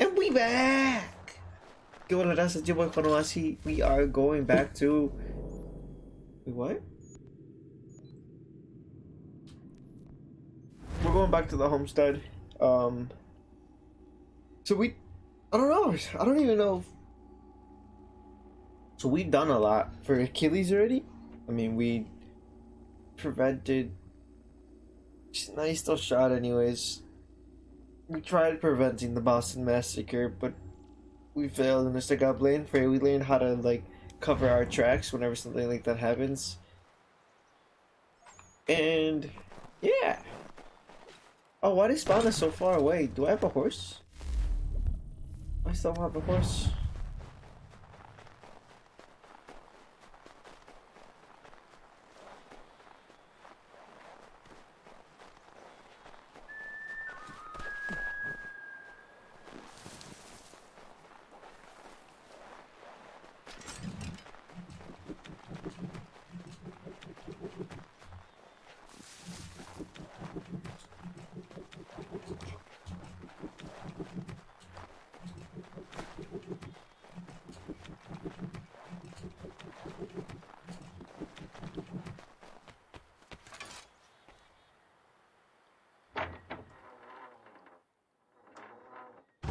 And we back! ¿Qué hola, raza? Yo voy con así. We are going back to... Wait, what? We're going back to the homestead. So we... I don't know. I don't even know. So we've done a lot for Achilles already. I mean, we prevented... Nice still shot anyways. We tried preventing the Boston Massacre, but we failed and Mr. got blamed for it. We learned how to, like, cover our tracks whenever something like that happens. And... yeah. Oh, why did spawn us so far away? Do I have a horse? I still have a horse.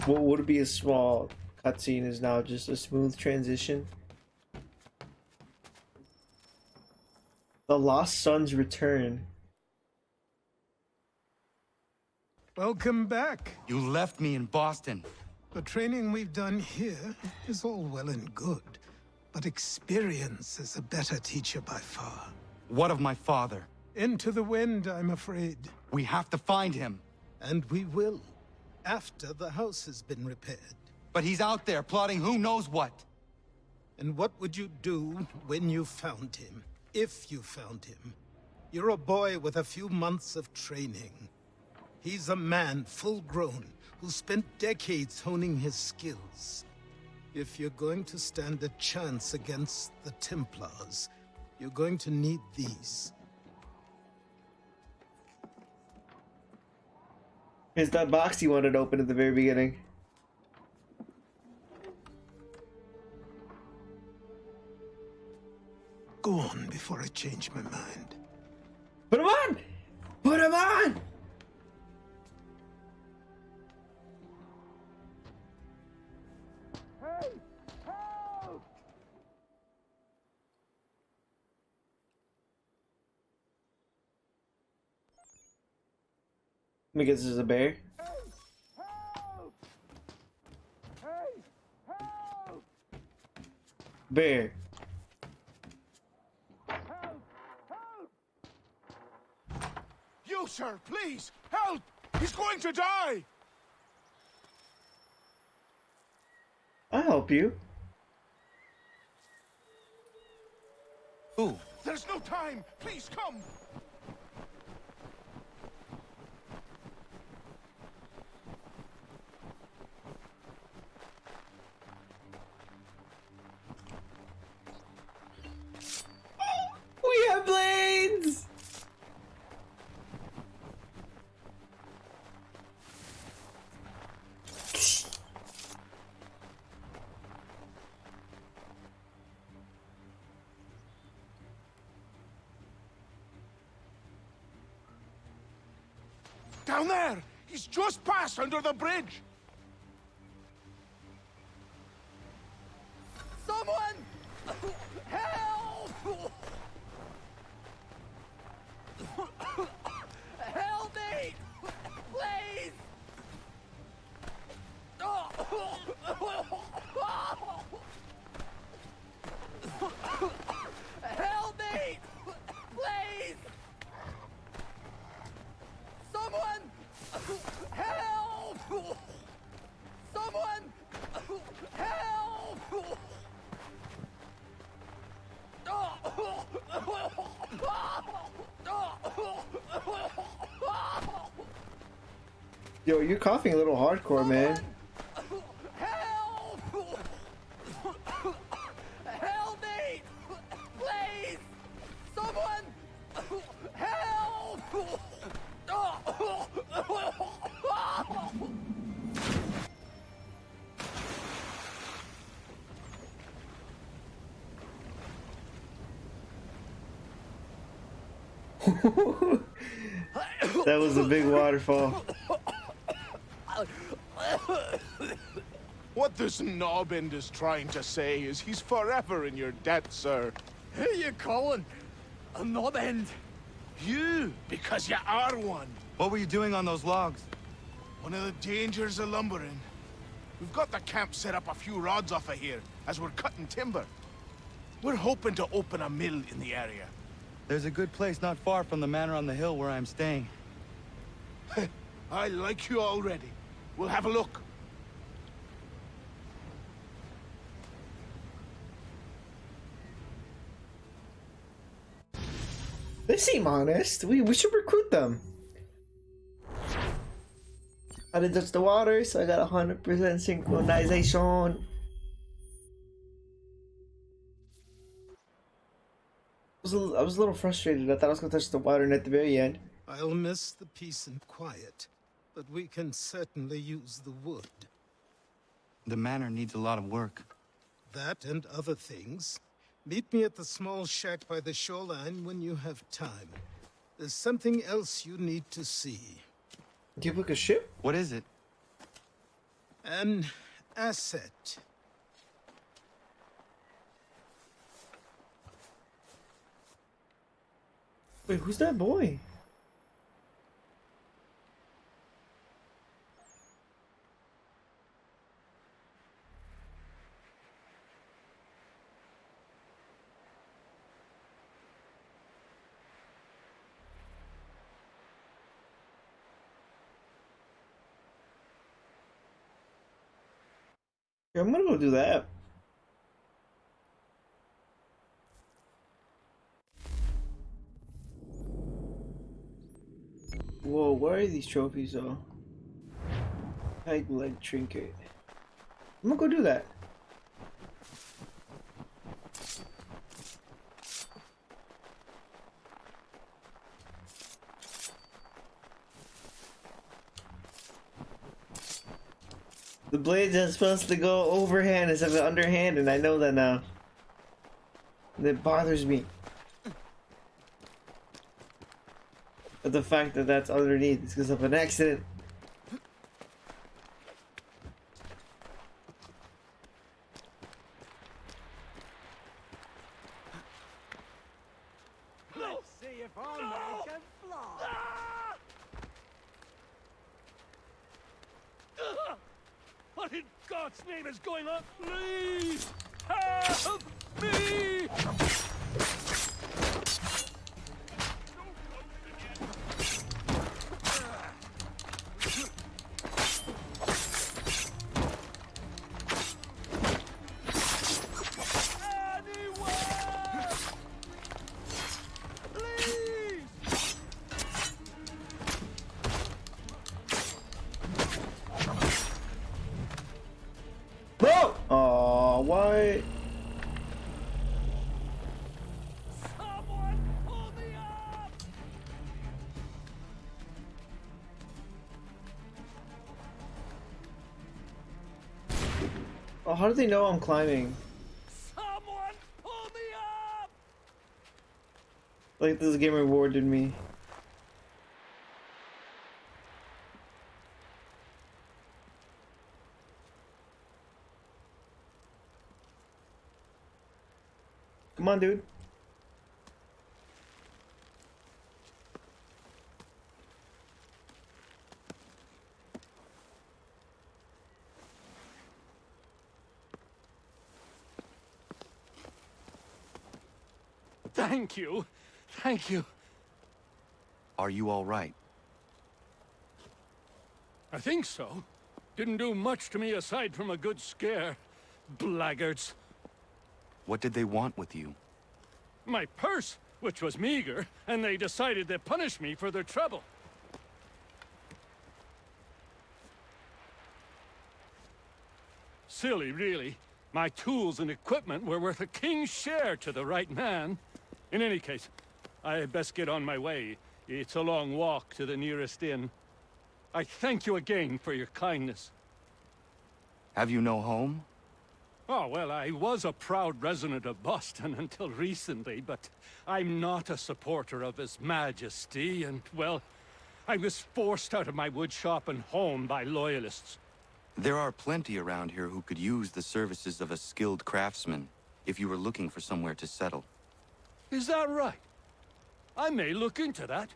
What would be a small cutscene is now just a smooth transition. The Lost Sons return. Welcome back. You left me in Boston. The training we've done here is all well and good, but experience is a better teacher by far. What of my father? Into the wind, I'm afraid. We have to find him. And we will, after the house has been repaired. But he's out there plotting who knows what. And what would you do when you found him? If you found him? You're a boy with a few months of training. He's a man, full grown, who spent decades honing his skills. If you're going to stand a chance against the Templars, you're going to need these. Here's that box you wanted to open at the very beginning. Go on before I change my mind. Put him on! Put him on! Hey! Help! Let me guess, this is a bear. Help! Hey! Help! Bear. Help! Help! You, sir, please! Help! He's going to die! I'll help you. Who? There's no time! Please come! We have blades! Down there! He's just passed under the bridge! Someone! Help! Help me! Please! Help me! Please! Someone! Help! Someone! Help! Yo, you're coughing a little hardcore, man. Help! Help me! Please! Someone! Help! That was a big waterfall. What this knobbend is trying to say is he's forever in your debt, sir. Who you calling? A knob end? You, because you are one. What were you doing on those logs? One of the dangers of lumbering. We've got the camp set up a few rods off of here, as we're cutting timber. We're hoping to open a mill in the area. There's a good place not far from the manor on the hill where I'm staying. I like you already. We'll have a look. They seem honest. We should recruit them. I didn't touch the water, so I got 100% synchronization. I was a little frustrated. I thought I was gonna touch the water, and at the very end, I'll miss the peace and quiet, but we can certainly use the wood. The manor needs a lot of work. That and other things. Meet me at the small shack by the shoreline when you have time. There's something else you need to see. do you book a ship? What is it? An asset. Wait, who's that boy? Yeah, I'm gonna go do that. Whoa, where are these trophies though? Peg leg trinket. I'm gonna go do that. The blades are supposed to go overhand instead of underhand, and I know that now. And it bothers me. But the fact that that's underneath is because of an accident. Let's see if our man can fly. What in God's name is going on? Please help me! Anyone! Please! Bro! Aw, why? Someone pull me up! Oh, how do they know I'm climbing? Someone pull me up! Like this game rewarded me. Come on, dude. Thank you. Thank you. Are you all right? I think so. Didn't do much to me aside from a good scare. Blackguards. What did they want with you? My purse, which was meager, and they decided to punish me for their trouble. Silly, really. My tools and equipment were worth a king's share to the right man. In any case, I had best get on my way. It's a long walk to the nearest inn. I thank you again for your kindness. Have you no home? Oh, well, I was a proud resident of Boston until recently, but I'm not a supporter of His Majesty, and, well, I was forced out of my woodshop and home by loyalists. There are plenty around here who could use the services of a skilled craftsman if you were looking for somewhere to settle. Is that right? I may look into that.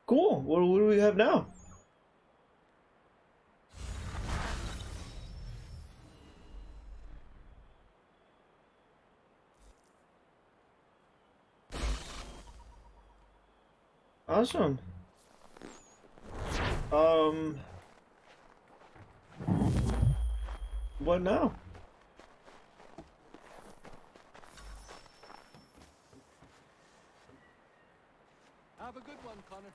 Cool. What do we have now? Awesome. What now? Have a good one, Connor.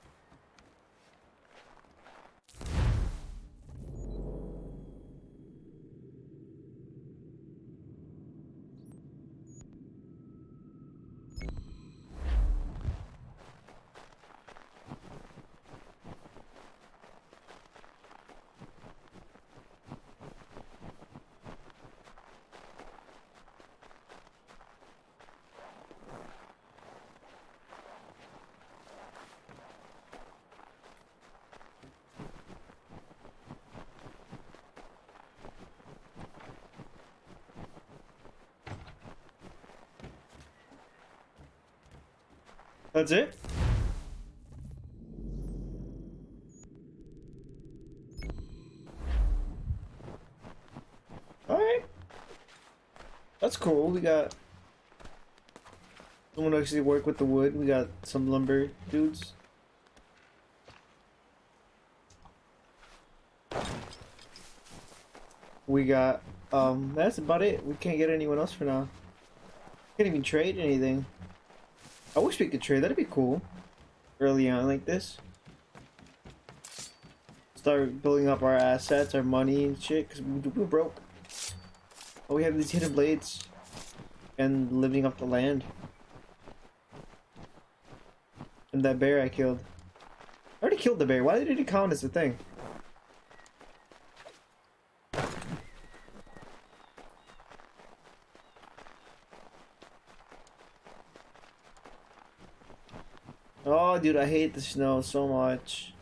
That's it? Alright. That's cool. We got someone to actually work with the wood. We got some lumber dudes. We got that's about it. We can't get anyone else for now. Can't even trade anything. I wish we could trade. That'd be cool. Early on like this. Start building up our assets, our money and shit, because we're broke. But we have these hidden blades. And living up the land. And that bear I killed. I already killed the bear. Why did it count as a thing? Oh, dude, I hate the snow so much.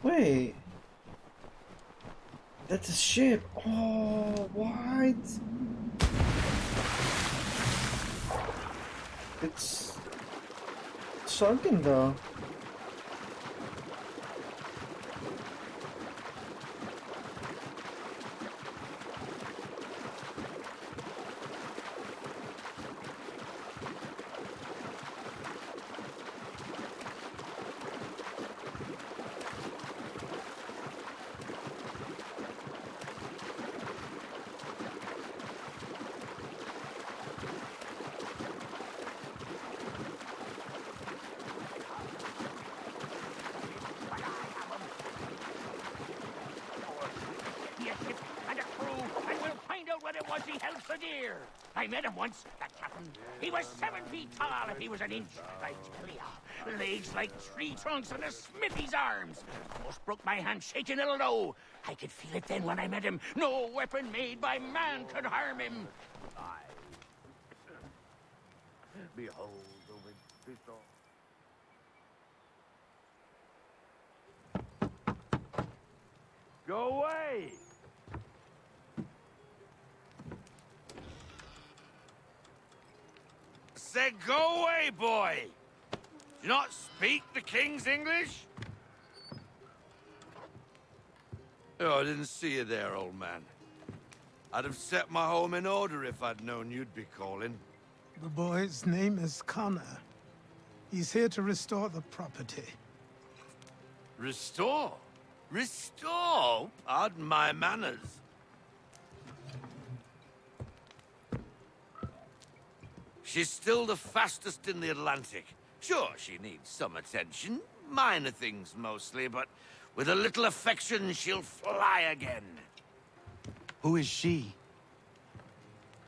Wait. That's a ship. Oh, what? It's sunken though. He helps the deer. I met him once, that captain. He was 7 feet tall if he was an inch. I tell ya, legs like tree trunks and a smithy's arms. Almost broke my hand shaking it'll know. I could feel it then when I met him. No weapon made by man could harm him. Behold the wind Go away! Said go away, boy! Do you not speak the King's English? Oh, I didn't see you there, old man. I'd have set my home in order if I'd known you'd be calling. The boy's name is Connor. He's here to restore the property. Restore? Restore? Pardon my manners. She's still the fastest in the Atlantic. Sure, she needs some attention. Minor things mostly, but with a little affection, she'll fly again. Who is she?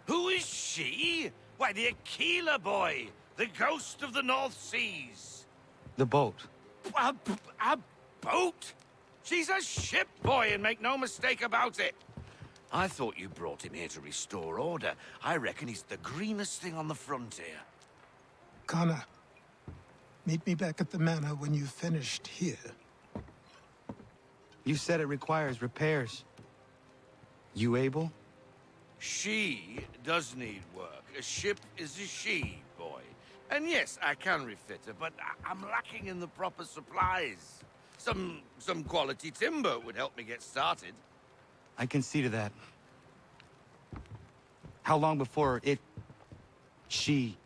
Who is she? Why, the Aquila boy. The ghost of the North Seas. The boat. A boat? She's a ship, boy, and make no mistake about it. I thought you brought him here to restore order. I reckon he's the greenest thing on the frontier. Connor, meet me back at the manor when you've finished here. You said it requires repairs. You able? She does need work. A ship is a she, boy. And yes, I can refit her, but I'm lacking in the proper supplies. Some quality timber would help me get started. I can see to that. How long before she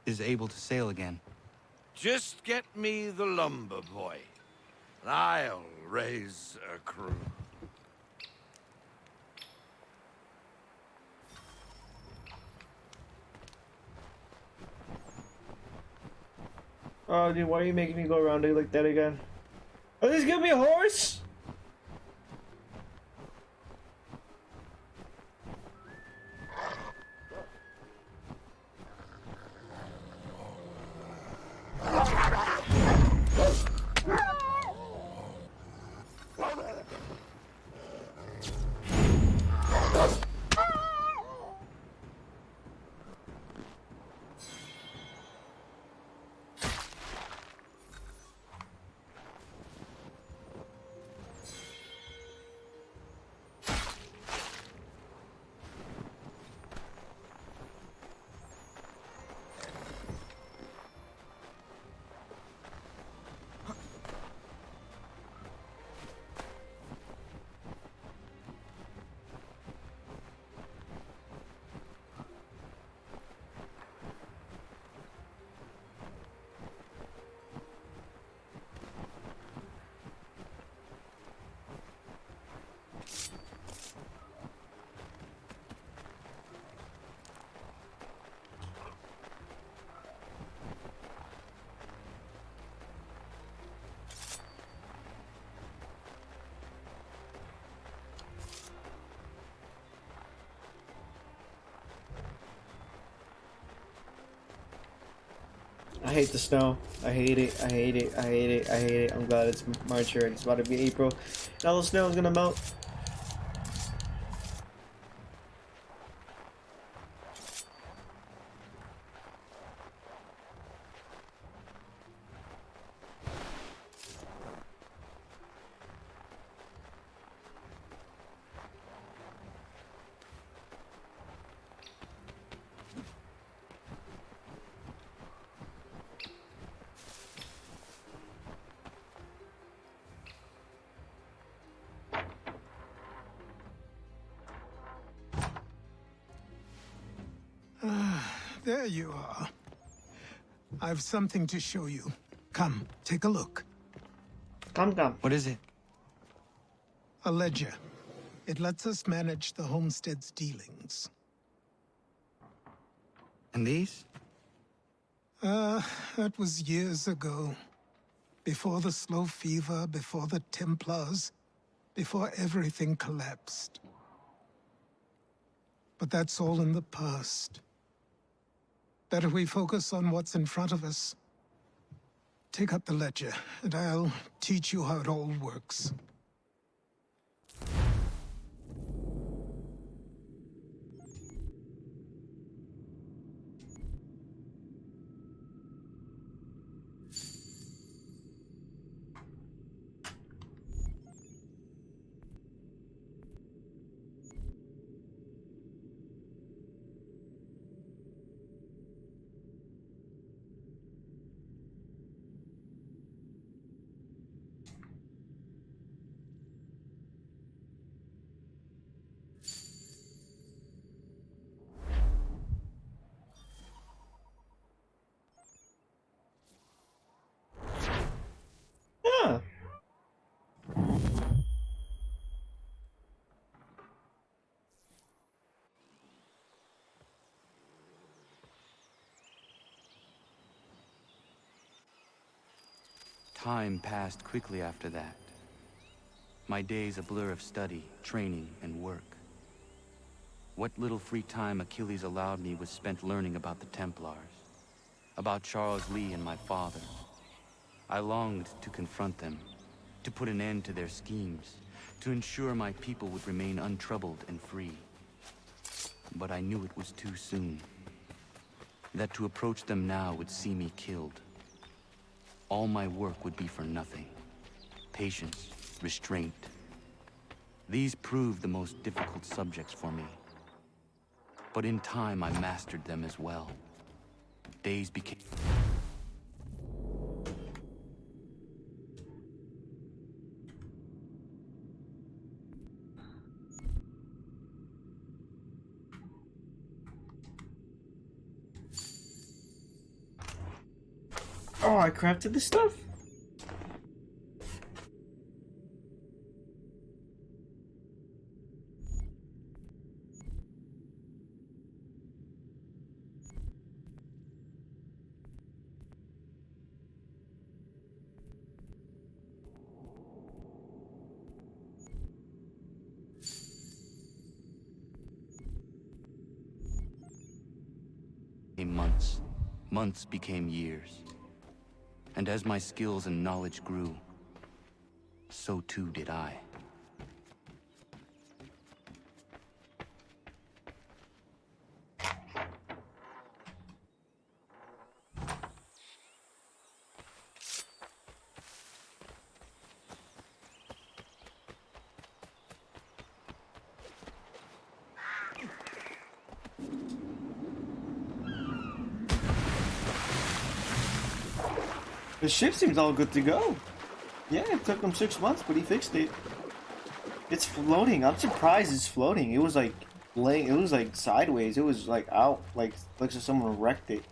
is able to sail again? Just get me the lumber, boy. And I'll raise a crew. Oh, dude, why are you making me go around it like that again? Are they giving me a horse? I hate the snow. I hate it. I hate it. I hate it. I hate it. I'm glad it's March already. It's about to be April. And all the snow is gonna melt. There you are. I've something to show you. Come, take a look. Come. What is it? A ledger. It lets us manage the homestead's dealings. And these? That was years ago. Before the slow fever, before the Templars, before everything collapsed. But that's all in the past. Better we focus on what's in front of us. Take up the ledger, and I'll teach you how it all works. Yeah. Time passed quickly after that. My days a blur of study, training, and work. What little free time Achilles allowed me was spent learning about the Templars. about Charles Lee and my father. I longed to confront them, to put an end to their schemes, to ensure my people would remain untroubled and free. But I knew it was too soon. That to approach them now would see me killed. All my work would be for nothing. Patience, restraint. These proved the most difficult subjects for me. But in time, I mastered them as well. Days became... Oh, I crafted this stuff? Months. Months became years. And as my skills and knowledge grew, so too did I. The ship seems all good to go. Yeah, it took him 6 months, but he fixed it. It's floating. I'm surprised it's floating. It was like laying. It was like sideways. It was like out. Like looks like someone wrecked it.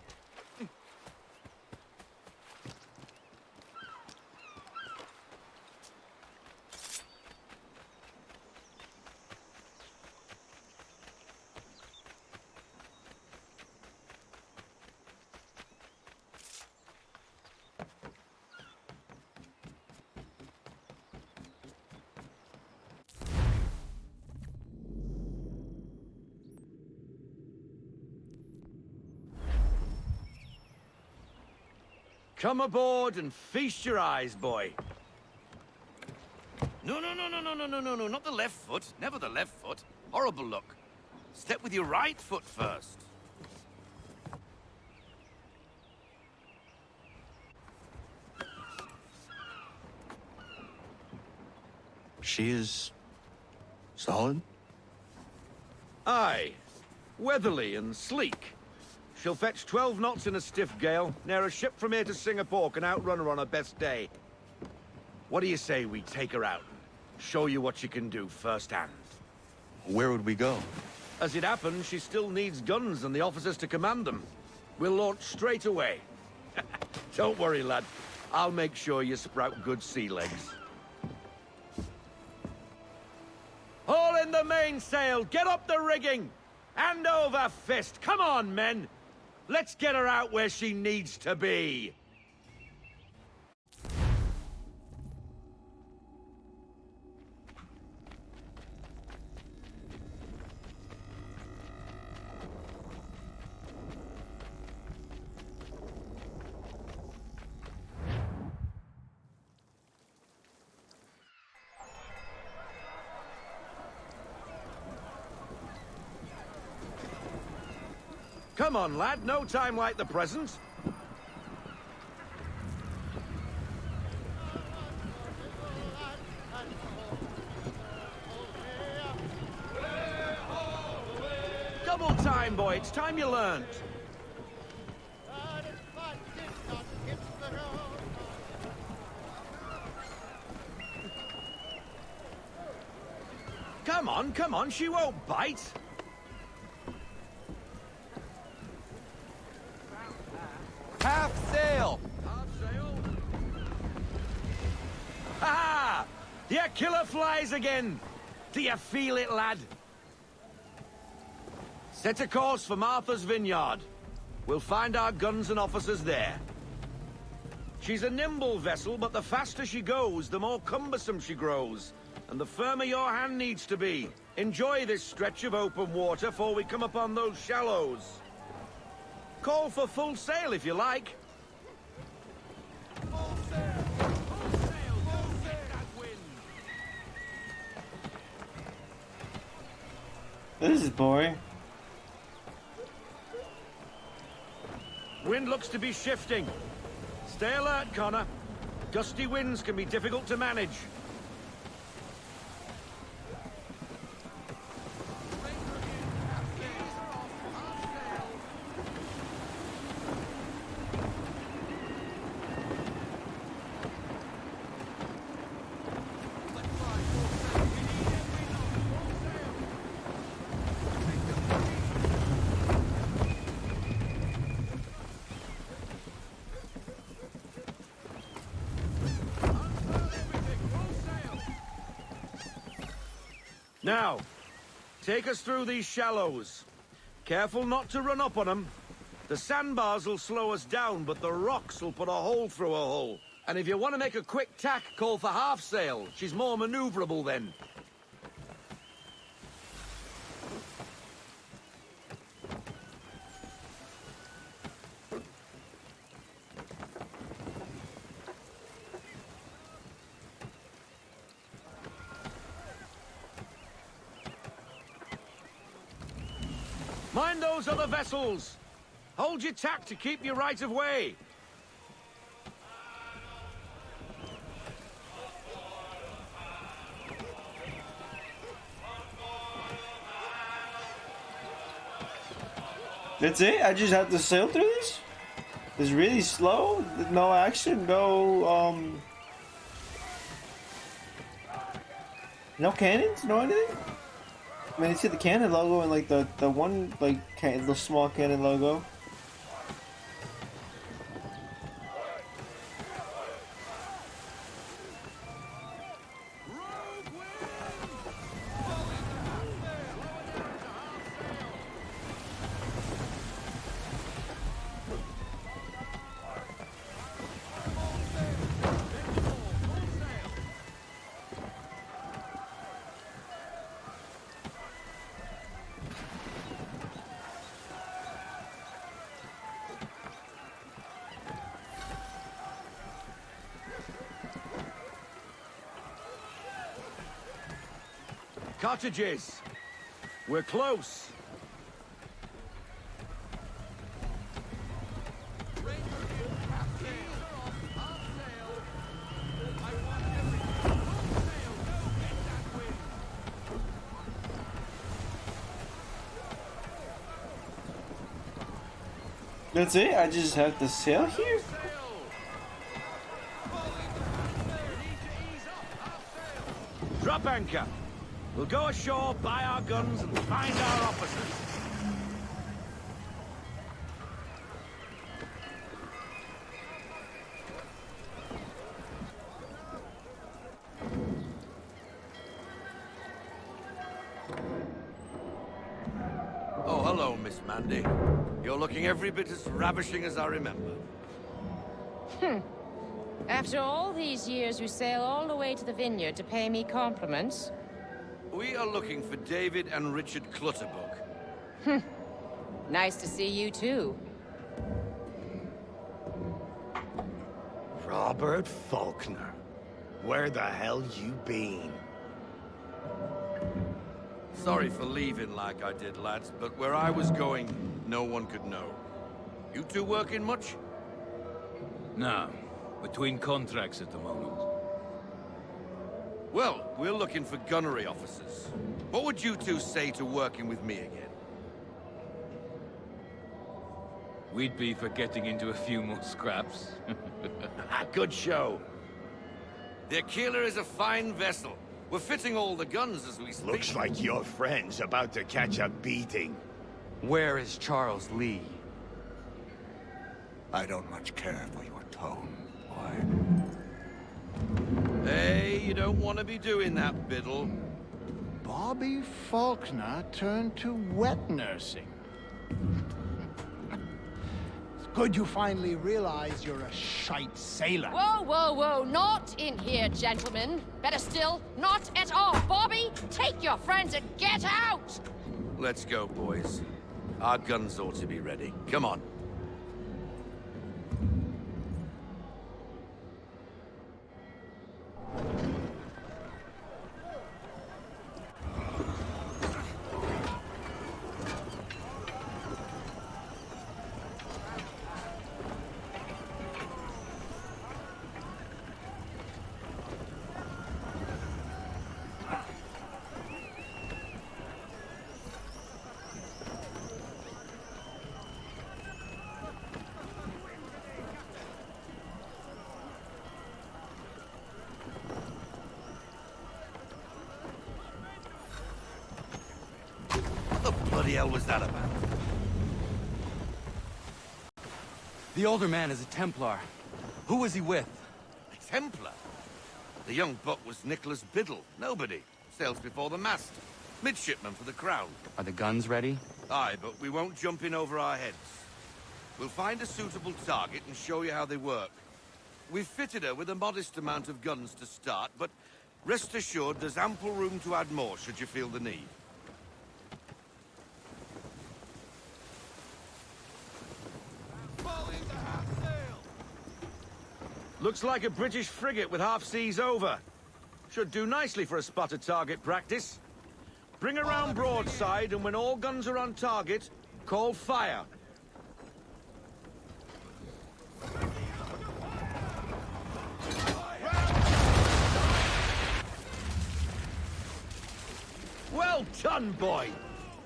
Come aboard and feast your eyes, boy. No, not the left foot. Never the left foot. Horrible look. Step with your right foot first. She is... solid? Aye. Weatherly and sleek. She'll fetch 12 knots in a stiff gale. Ne'er a ship from here to Singapore can outrun her on her best day. What do you say we take her out? Show you what she can do firsthand. Where would we go? As it happens, she still needs guns and the officers to command them. We'll launch straight away. Don't worry, lad. I'll make sure you sprout good sea legs. Haul in the mainsail! Get up the rigging! Hand over fist! Come on, men! Let's get her out where she needs to be! Come on, lad. No time like the present. Double time, boy. It's time you learned. Come on. She won't bite. Half sail! Half sail. Ha! Your killer flies again! Do you feel it, lad? Set a course for Martha's Vineyard. We'll find our guns and officers there. She's a nimble vessel, but the faster she goes, the more cumbersome she grows. And the firmer your hand needs to be. Enjoy this stretch of open water before we come upon those shallows. Call for full sail if you like. Full sail! Full sail! Go get that wind! This is boring. Wind looks to be shifting. Stay alert, Connor. Gusty winds can be difficult to manage. Now, take us through these shallows. Careful not to run up on them. The sandbars will slow us down, but the rocks will put a hole through a hole. And if you want to make a quick tack, call for half sail. She's more maneuverable then. Mind those other vessels! Hold your tack to keep your right of way! That's it? I just have to sail through this? It's really slow? No action? No cannons? No anything? I mean, you see the cannon logo and like the one like the small cannon logo. Cottages! We're close! That's it? I just have to sail here? Drop anchor! We'll go ashore, buy our guns, and find our officers. Oh, hello, Miss Mandy. You're looking every bit as ravishing as I remember. After all these years, you sail all the way to the vineyard to pay me compliments? We are looking for David and Richard Clutterbuck. Nice to see you, too. Robert Faulkner. Where the hell you been? Sorry for leaving like I did, lads, but where I was going, no one could know. You two working much? No. Between contracts at the moment. Well, we're looking for gunnery officers. What would you two say to working with me again? We'd be for getting into a few more scraps. Good show. The Aquila is a fine vessel. We're fitting all the guns as we speak. Looks like your friend's about to catch a beating. Where is Charles Lee? I don't much care for your tone, boy. Hey, you don't want to be doing that, Biddle. Bobby Faulkner turned to wet nursing. It's good you finally realize you're a shite sailor. Whoa, whoa, whoa, not in here, gentlemen. Better still, not at all. Bobby, take your friends and get out! Let's go, boys. Our guns ought to be ready. Come on. bloody hell was that about? The older man is a Templar. Who was he with? A Templar? The young buck was Nicholas Biddle. Nobody. Sails before the mast. Midshipman for the Crown. Are the guns ready? Aye, but we won't jump in over our heads. We'll find a suitable target and show you how they work. We've fitted her with a modest amount of guns to start, but rest assured there's ample room to add more should you feel the need. Looks like a British frigate with half seas over. Should do nicely for a spotted target practice. Bring around broadside, and when all guns are on target, call fire. Well done, boy!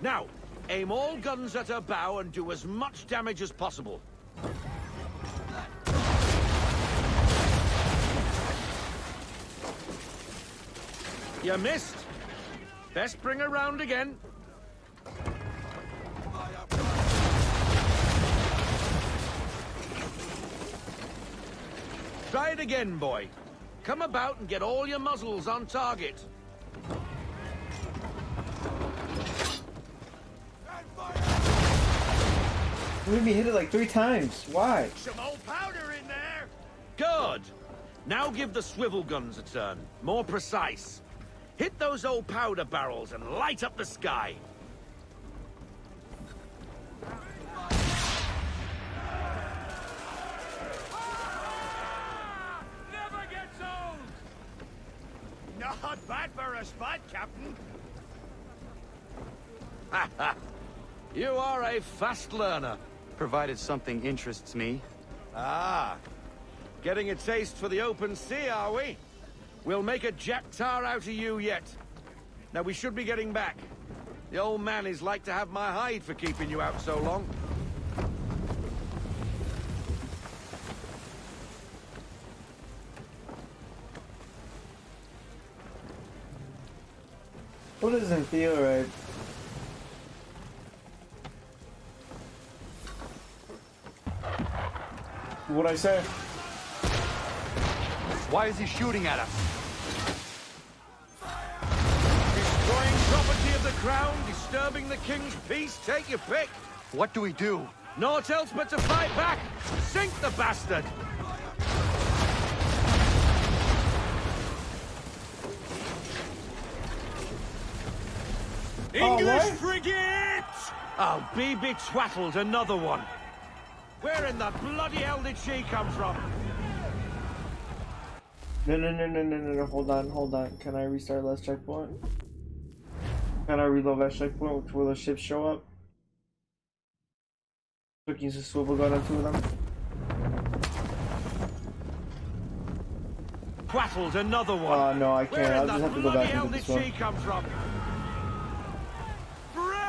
Now, aim all guns at her bow and do as much damage as possible. You missed. Best bring her round again. Try it again, boy. Come about and get all your muzzles on target. We made me hit it like 3 times. Why? Some old powder in there. Good. Now give the swivel guns a turn. More precise. Hit those old powder barrels and light up the sky. Never gets old. Not bad for a spot, Captain. You are a fast learner. Provided something interests me. Ah. Getting a taste for the open sea, are we? We'll make a jack tar out of you yet. Now we should be getting back. The old man is like to have my hide for keeping you out so long. What doesn't feel right? What'd I say? Why is he shooting at us? Destroying property of the crown, disturbing the king's peace, take your pick. What do we do? Naught else but to fight back. Sink the bastard. English what? frigate! Oh, be betwattled, another one. Where in the bloody hell did she come from? No, hold on. Can I restart last checkpoint? Can I reload last checkpoint? Will the ships show up? Looking to swivel gun on 2 of them. Twattled, another one. Oh no, I can't. Where I'll in just the have to go bloody back hell into did this one. she come from? Brace!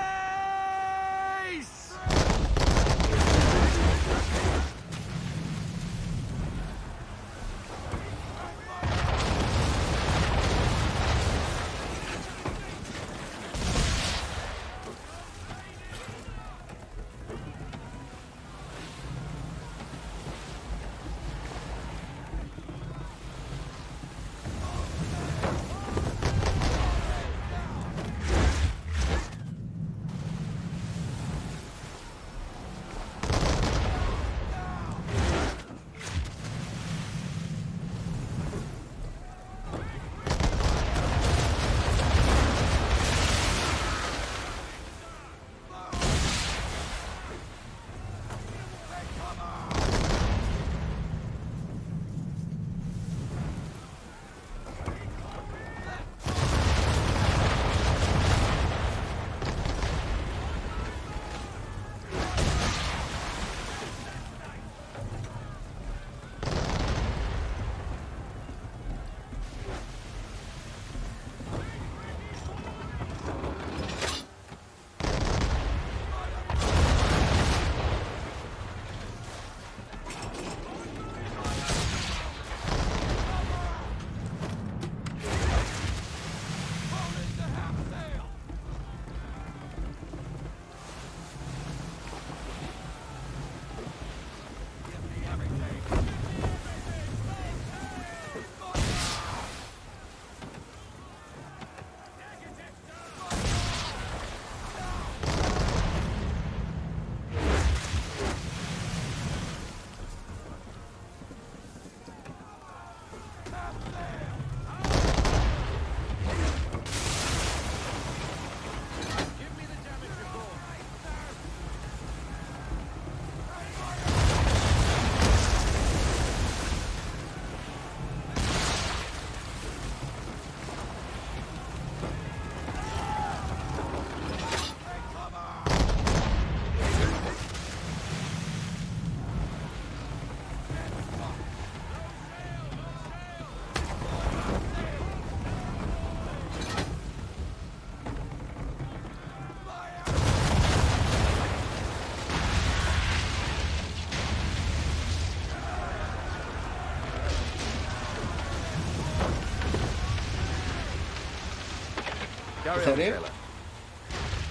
Carry Is on, that it? sailor.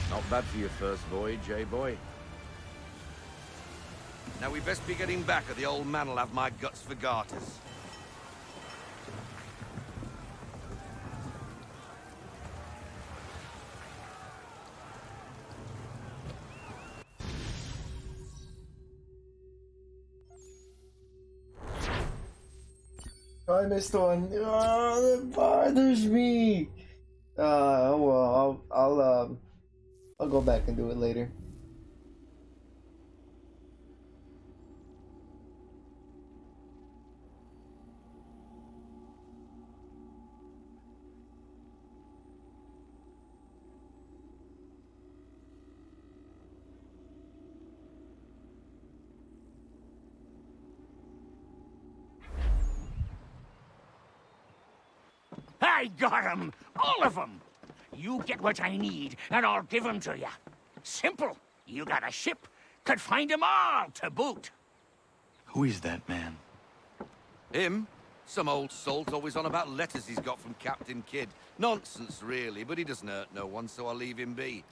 Not bad for your first voyage, eh, boy? Now we best be getting back, or the old man'll have my guts for garters. Oh, I missed one. Oh, that bothers me. Well, I'll go back and do it later. I got 'em! All of 'em! You get what I need, and I'll give 'em to you. Simple. You got a ship, could find 'em all to boot. Who is that man? Him? Some old salt always on about letters he's got from Captain Kidd. Nonsense, really, but he doesn't hurt no one, so I'll leave him be.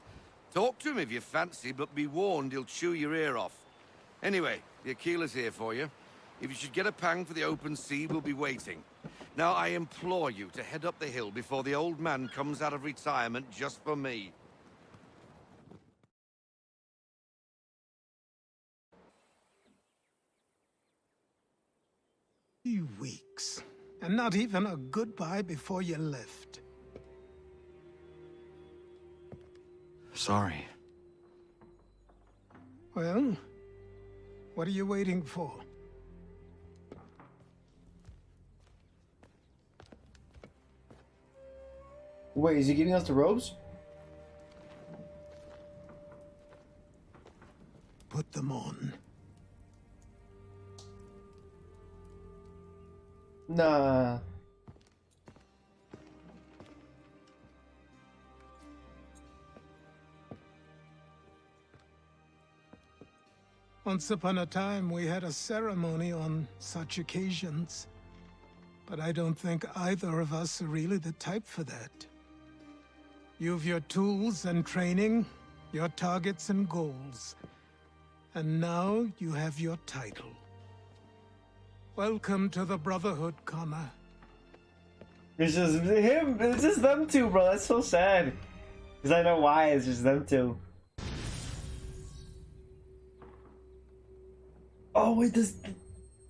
Talk to him if you fancy, but be warned he'll chew your ear off. Anyway, the Aquila's here for you. If you should get a pang for the open sea, we'll be waiting. Now, I implore you to head up the hill before the old man comes out of retirement just for me. 3 weeks, and not even a goodbye before you left. Sorry. Well, what are you waiting for? Wait, is he giving us the robes? Put them on. Nah. Once upon a time, we had a ceremony on such occasions. But I don't think either of us are really the type for that. You've your tools and training, your targets and goals. And now you have your title. Welcome to the Brotherhood, Connor. It's just him. It's just them two, bro. That's so sad. Because I know why. It's just them two. Oh, wait. Does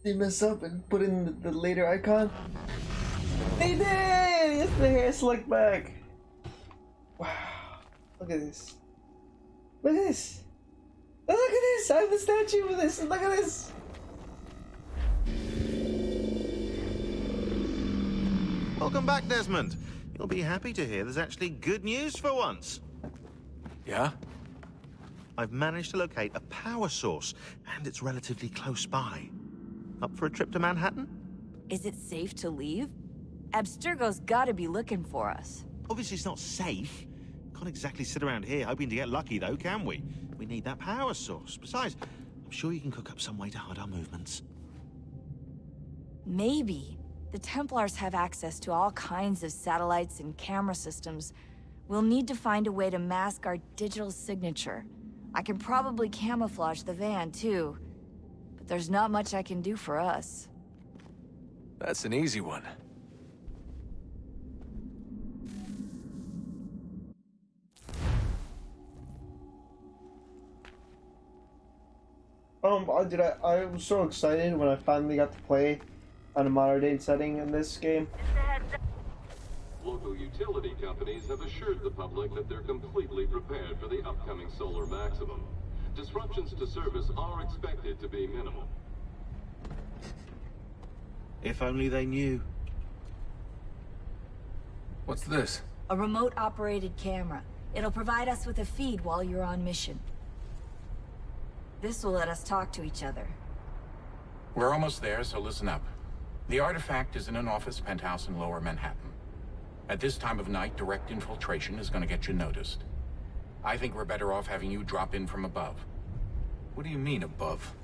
they mess up and put in the later icon? They did! It's the hair slicked back. Wow. Look at this. Look at this. Look at this. I have a statue of this. Look at this. Welcome back, Desmond. You'll be happy to hear there's actually good news for once. Yeah? I've managed to locate a power source, and it's relatively close by. Up for a trip to Manhattan? Is it safe to leave? Abstergo's gotta be looking for us. Obviously it's not safe. Can't exactly sit around here hoping to get lucky, though, can we? We need that power source. Besides, I'm sure you can cook up some way to hide our movements. Maybe. The Templars have access to all kinds of satellites and camera systems. We'll need to find a way to mask our digital signature. I can probably camouflage the van, too. But there's not much I can do for us. That's an easy one. I was so excited when I finally got to play on a modern day setting in this game. Local utility companies have assured the public that they're completely prepared for the upcoming solar maximum. Disruptions to service are expected to be minimal. If only they knew. What's this? A remote-operated camera. It'll provide us with a feed while you're on mission. This will let us talk to each other. We're almost there, so listen up. The artifact is in an office penthouse in Lower Manhattan. At this time of night, direct infiltration is going to get you noticed. I think we're better off having you drop in from above. What do you mean, above?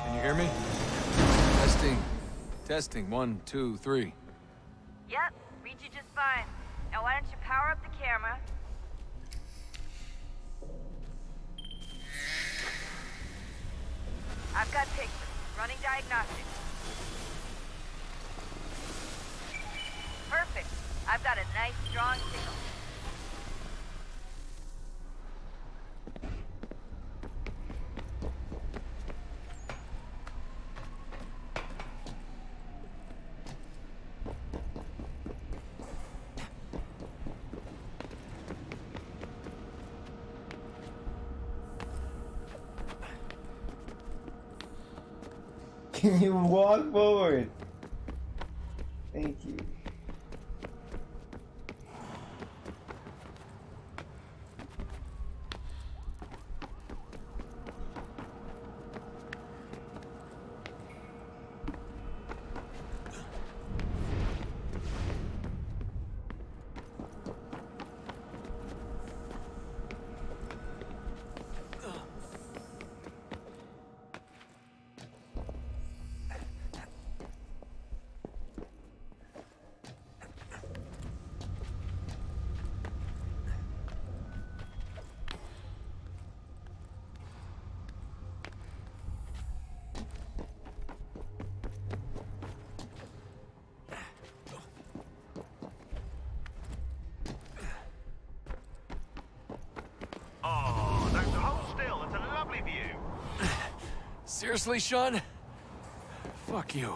Can you hear me? Testing. Testing. 1, 2, 3. Yep, read you just fine. Now why don't you power up the camera? I've got pictures. Running diagnostics. Perfect. I've got a nice, strong signal. Can you walk forward? Thank you. Oh, don't hold still. It's a lovely view. Seriously, Sean? Fuck you.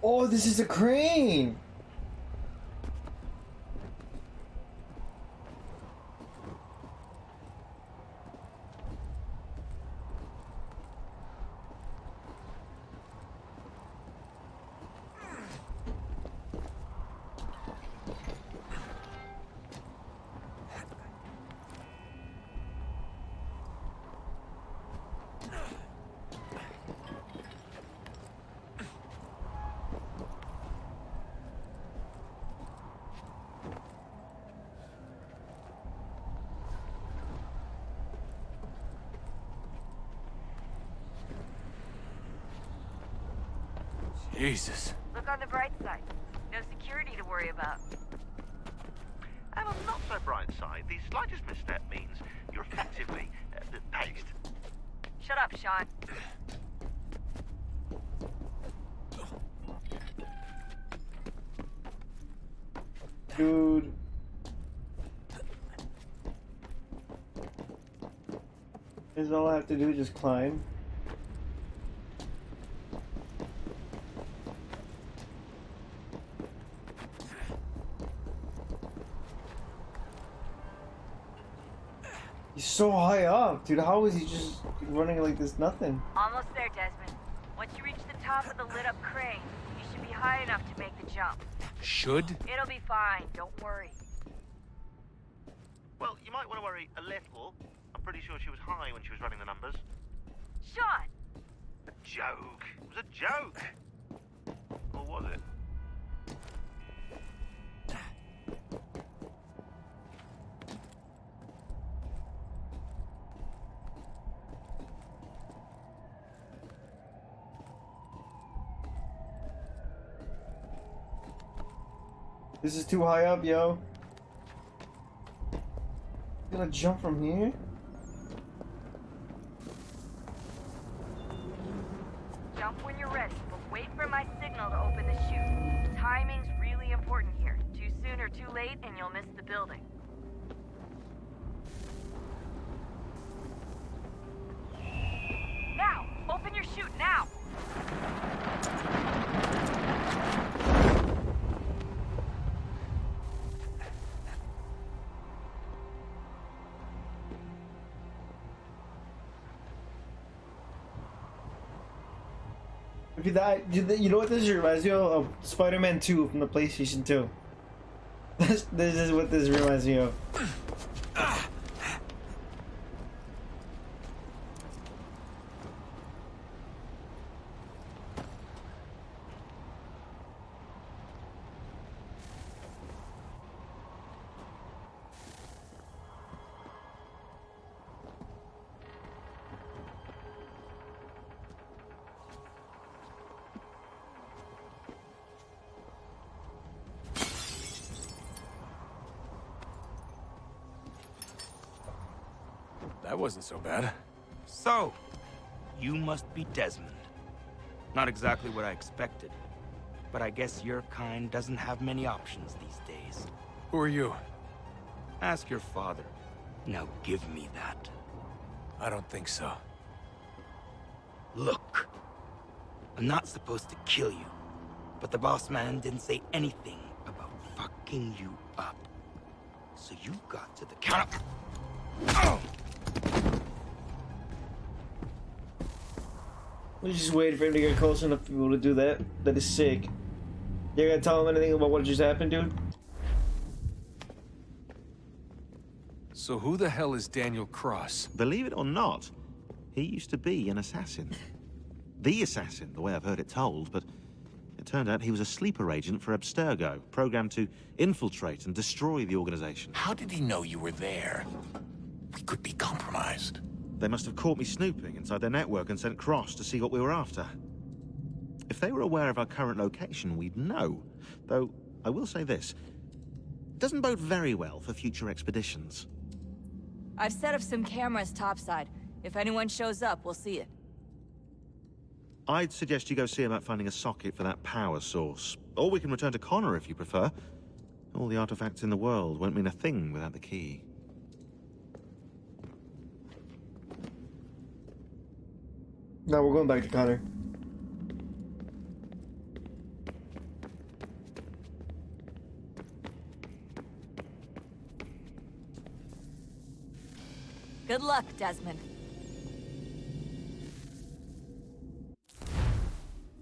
Oh, this is a crane! Jesus. Look on the bright side. No security to worry about. And on the not so bright side, the slightest misstep means you're effectively paced. Shut up, Sean. Dude. Is all I have to do just climb? He's so high up, dude. How is he just running like this? Nothing. Almost there, Desmond. Once you reach the top of the lit-up crane, you should be high enough to make the jump. Should? It'll be fine. Don't worry. Well, you might want to worry a little. I'm pretty sure she was high when she was running the numbers. Sean! joke. It was a joke. Or was it? This is too high up, yo. Gonna jump from here? Jump when you're ready, but wait for my signal to open the chute. Timing's really important here. Too soon or too late, and you'll miss the building. Now! Open your chute, now! If you die, you know what this reminds me of? Spider-Man 2 from the PlayStation 2. This is what this reminds me of. That wasn't so bad. So, you must be Desmond. Not exactly what I expected, but I guess your kind doesn't have many options these days. Who are you? Ask your father. Now give me that. I don't think so. Look, I'm not supposed to kill you, but the boss man didn't say anything about fucking you up. So you got to the counter. Oh! We just waited for him to get close enough to be able to do that. That is sick. You gonna tell him anything about what just happened, dude? So who the hell is Daniel Cross? Believe it or not, he used to be an assassin. The assassin, the way I've heard it told, but it turned out he was a sleeper agent for Abstergo, programmed to infiltrate and destroy the organization. How did he know you were there? We could be compromised. They must have caught me snooping inside their network and sent Cross to see what we were after. If they were aware of our current location, we'd know. Though, I will say this. It doesn't bode very well for future expeditions. I've set up some cameras topside. If anyone shows up, we'll see it. I'd suggest you go see about finding a socket for that power source. Or we can return to Connor if you prefer. All the artifacts in the world won't mean a thing without the key. No, we're going back to Connor. Good luck, Desmond.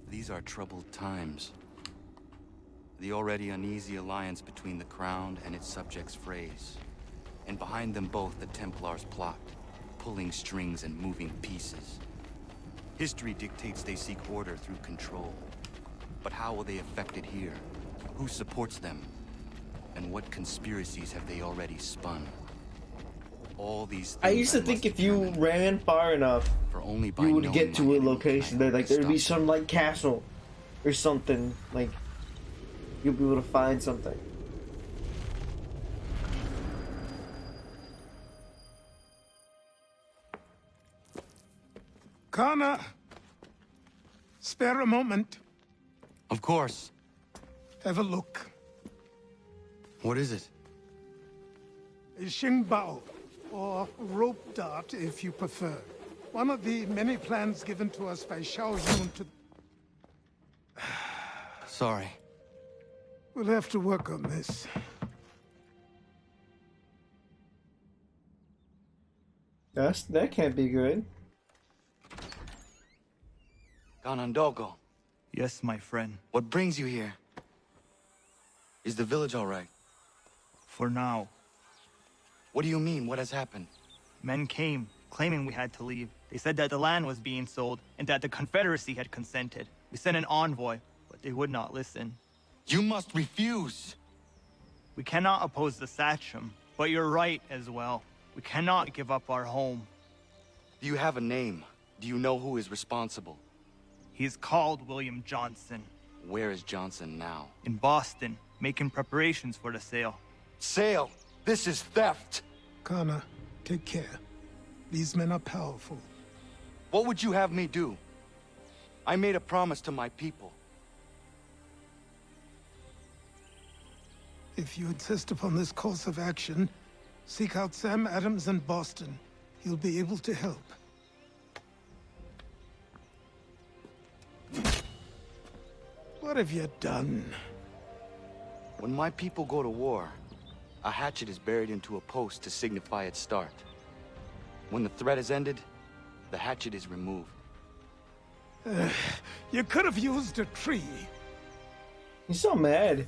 These are troubled times. The already uneasy alliance between the Crown and its subjects frays. And behind them both the Templars plot, pulling strings and moving pieces. History dictates they seek order through control. But how will they affect it here? Who supports them? And what conspiracies have they already spun? All these things I used to think if you ran far enough, you would get to a location there. Like there'd be some like castle or something. Like you'll be able to find something. Connor, spare a moment. Of course. Have a look. What is it? A Xingbao, or rope dart if you prefer. One of the many plans given to us by Xiao Yun to... Sorry. We'll have to work on this. That can't be good. Ganondogo. Yes, my friend. What brings you here? Is the village all right? For now. What do you mean? What has happened? Men came, claiming we had to leave. They said that the land was being sold and that the Confederacy had consented. We sent an envoy, but they would not listen. You must refuse! We cannot oppose the Sachem, but you're right as well. We cannot give up our home. Do you have a name? Do you know who is responsible? He's called William Johnson. Where is Johnson now? In Boston, making preparations for the sale. Sale! This is theft! Connor, take care. These men are powerful. What would you have me do? I made a promise to my people. If you insist upon this course of action, seek out Sam Adams in Boston. He'll be able to help. What have you done? When my people go to war, a hatchet is buried into a post to signify its start. When the threat is ended, the hatchet is removed. You could have used a tree. He's so mad.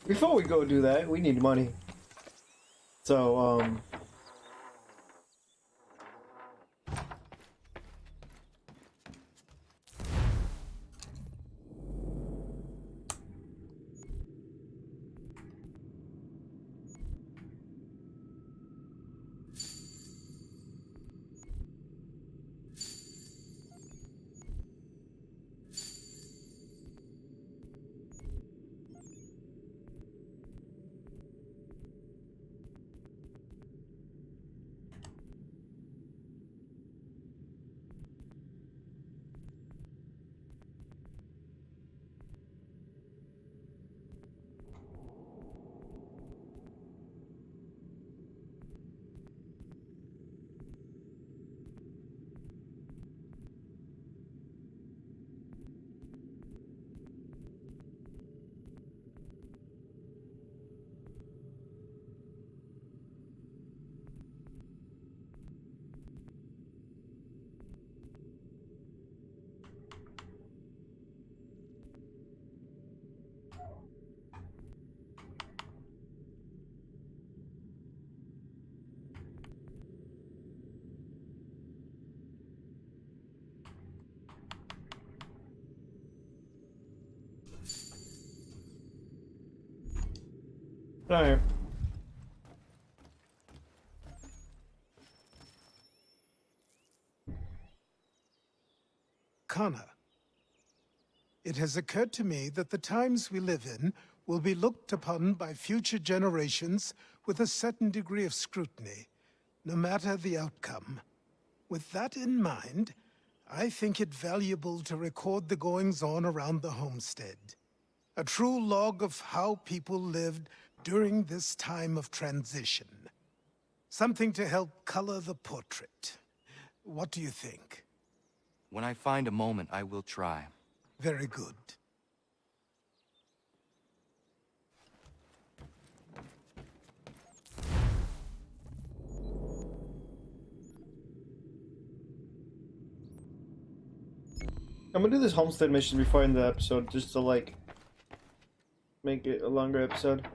Before we go do that, we need money. So, alright. Connor, it has occurred to me that the times we live in will be looked upon by future generations with a certain degree of scrutiny, no matter the outcome. With that in mind, I think it valuable to record the goings-on around the homestead. A true log of how people lived during this time of transition. Something to help color the portrait. What do you think? When I find a moment, I will try. Very good. I'm gonna do this homestead mission before I end the episode, just to like make it a longer episode.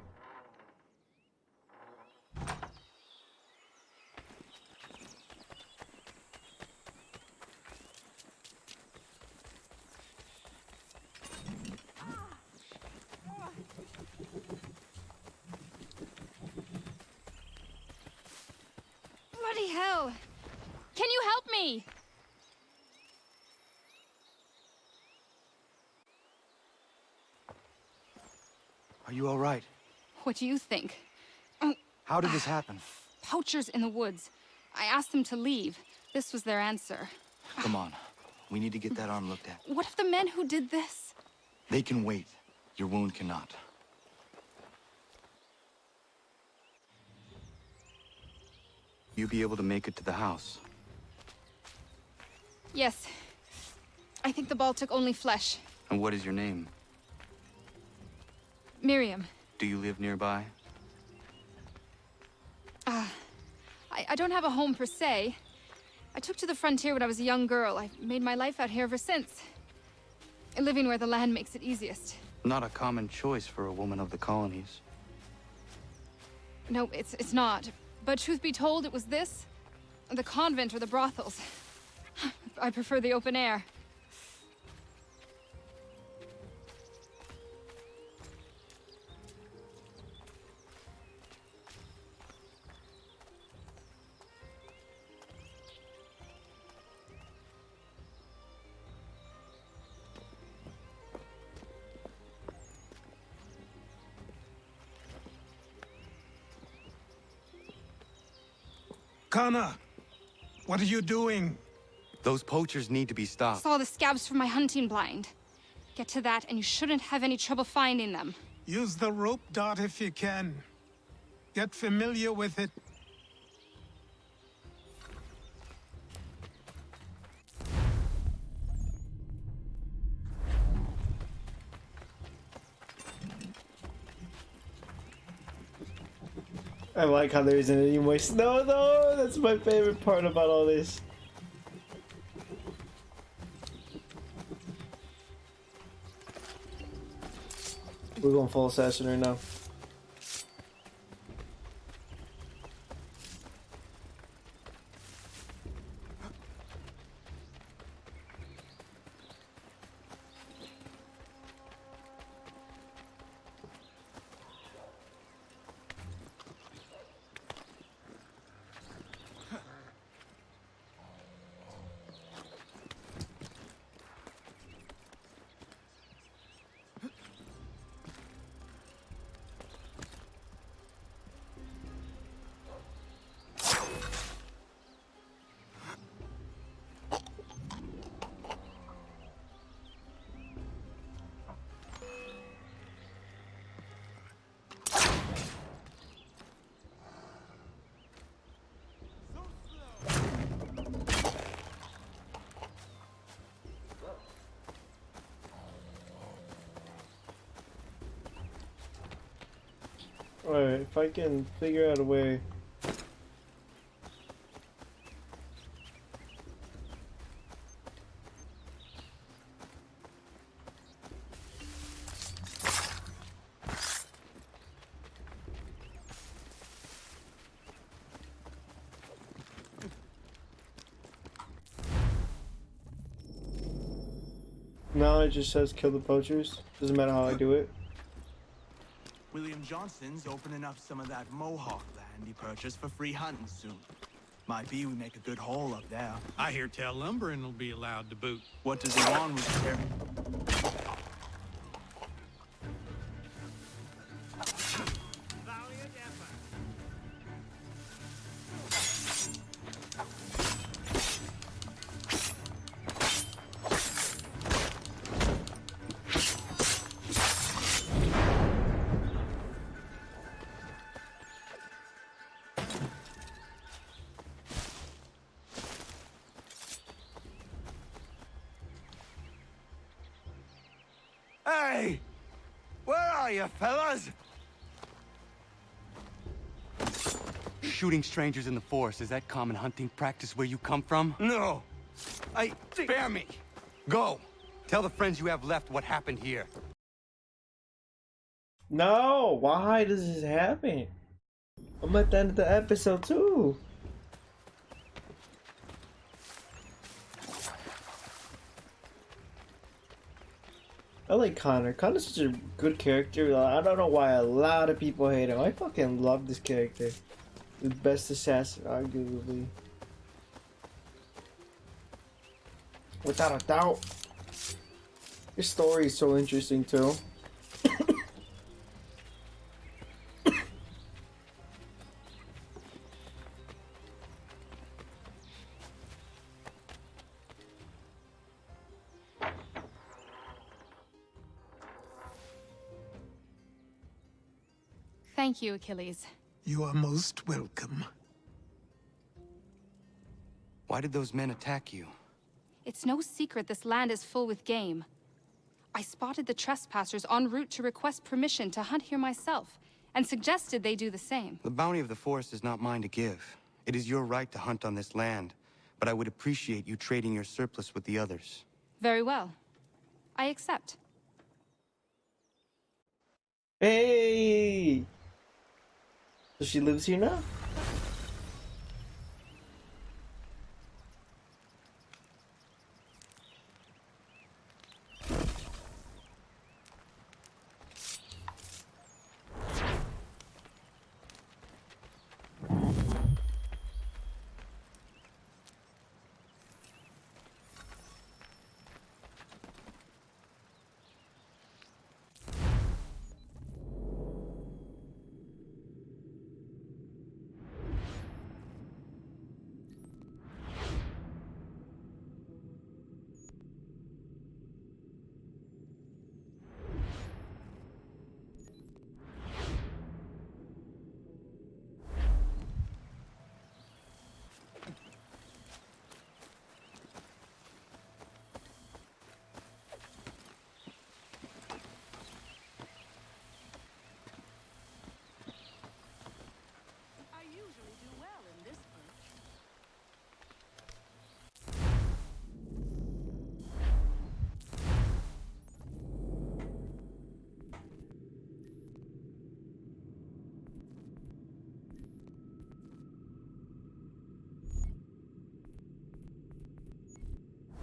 Bloody hell! Can you help me? Are you all right? What do you think? How did this happen? Poachers in the woods. I asked them to leave. This was their answer. Come on. We need to get that arm looked at. What if the men who did this? They can wait. Your wound cannot. You be able to make it to the house? Yes. I think the ball took only flesh. And what is your name? Miriam. Do you live nearby? I don't have a home per se. I took to the frontier when I was a young girl. I've made my life out here ever since. Living where the land makes it easiest. Not a common choice for a woman of the colonies. No, it's not. But truth be told, it was this, the convent or the brothels. I prefer the open air. Kana, what are you doing? Those poachers need to be stopped. Saw the scabs from my hunting blind. Get to that, and you shouldn't have any trouble finding them. Use the rope dart if you can. Get familiar with it. I like how there isn't any more snow though. That's my favorite part about all this. We're going full assassin right now. Alright, if I can figure out a way. Now it just says kill the poachers. Doesn't matter how I do it. William Johnson's opening up some of that Mohawk land he purchased for free hunting soon. Might be we make a good haul up there. I hear tell lumbering will be allowed to boot. What does he want with there? Hey! Where are you, fellas? Shooting strangers in the forest, is that common hunting practice where you come from? No. Spare me. Go! Tell the friends you have left what happened here. No! Why does this happen? I'm at the end of the episode too. I like Connor. Connor's such a good character. I don't know why a lot of people hate him. I fucking love this character. The best assassin, arguably. Without a doubt. His story is so interesting too. Thank you, Achilles. You are most welcome. Why did those men attack you? It's no secret this land is full with game. I spotted the trespassers en route to request permission to hunt here myself, and suggested they do the same. The bounty of the forest is not mine to give. It is your right to hunt on this land, but I would appreciate you trading your surplus with the others. Very well. I accept. Hey! So she lives here now?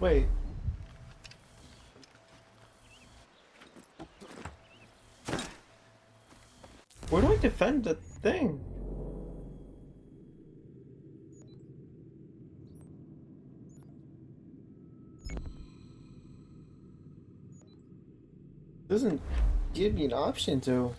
Wait. Where do I defend the thing? Doesn't give me an option to.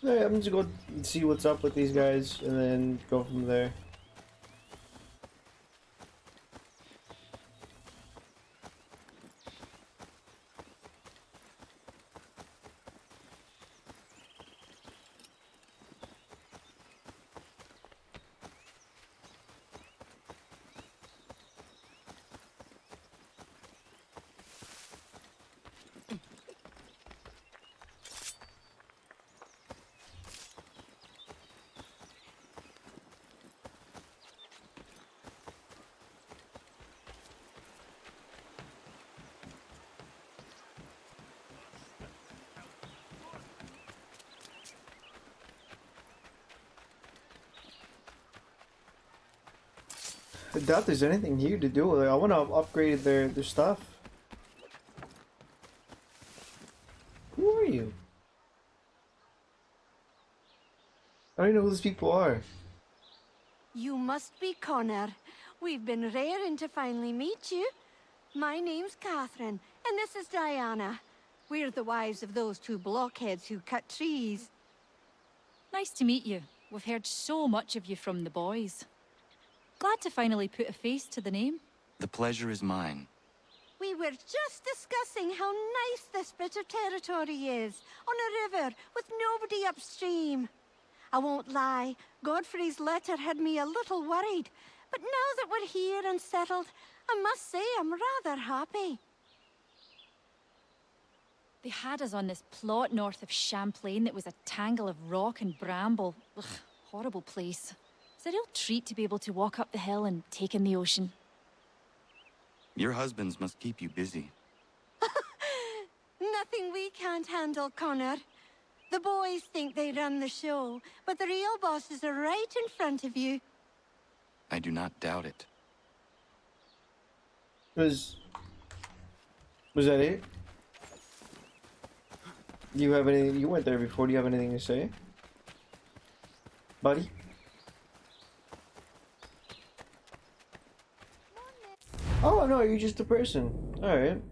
Alright, I'm just gonna go see what's up with these guys and then go from there. I doubt there's anything here to do. Like, I want to upgrade their stuff. Who are you? I don't even know who these people are. You must be Connor. We've been raring to finally meet you. My name's Catherine, and this is Diana. We're the wives of those two blockheads who cut trees. Nice to meet you. We've heard so much of you from the boys. Glad to finally put a face to the name. The pleasure is mine. We were just discussing how nice this bit of territory is, on a river with nobody upstream. I won't lie, Godfrey's letter had me a little worried, but now that we're here and settled, I must say I'm rather happy. They had us on this plot north of Champlain that was a tangle of rock and bramble. Ugh, horrible place. It's a real treat to be able to walk up the hill and take in the ocean. Your husbands must keep you busy. Nothing we can't handle, Connor. The boys think they run the show, but the real bosses are right in front of you. I do not doubt it. Was that it? Do you have any? You went there before. Do you have anything to say, buddy? Oh no, you're just a person. All right.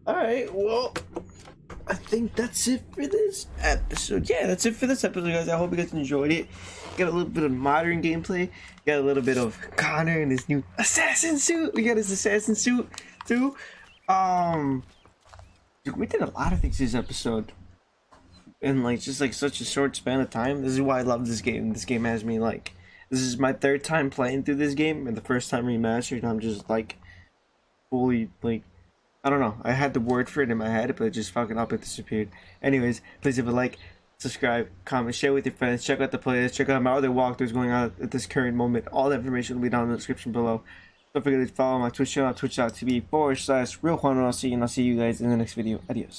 All right. Well, I think that's it for this episode. Yeah, that's it for this episode, guys. I hope you guys enjoyed it. Got a little bit of modern gameplay. Got a little bit of Connor in his new assassin suit. We got his assassin suit too. Dude, we did a lot of things this episode in like just like such a short span of time. This is why I love this game. This game has me like This is my third time playing through this game, and the first time remastered. I'm just like fully like, I don't know. I had the word for it in my head, but it just fucking up and disappeared. Anyways, please leave a like, subscribe, comment, share with your friends. Check out the playlist. Check out my other walkthroughs going on at this current moment. All the information will be down in the description below. Don't forget to follow my Twitch channel, twitch.tv/RealJuan. I'll see you, and I'll see you guys in the next video. Adios.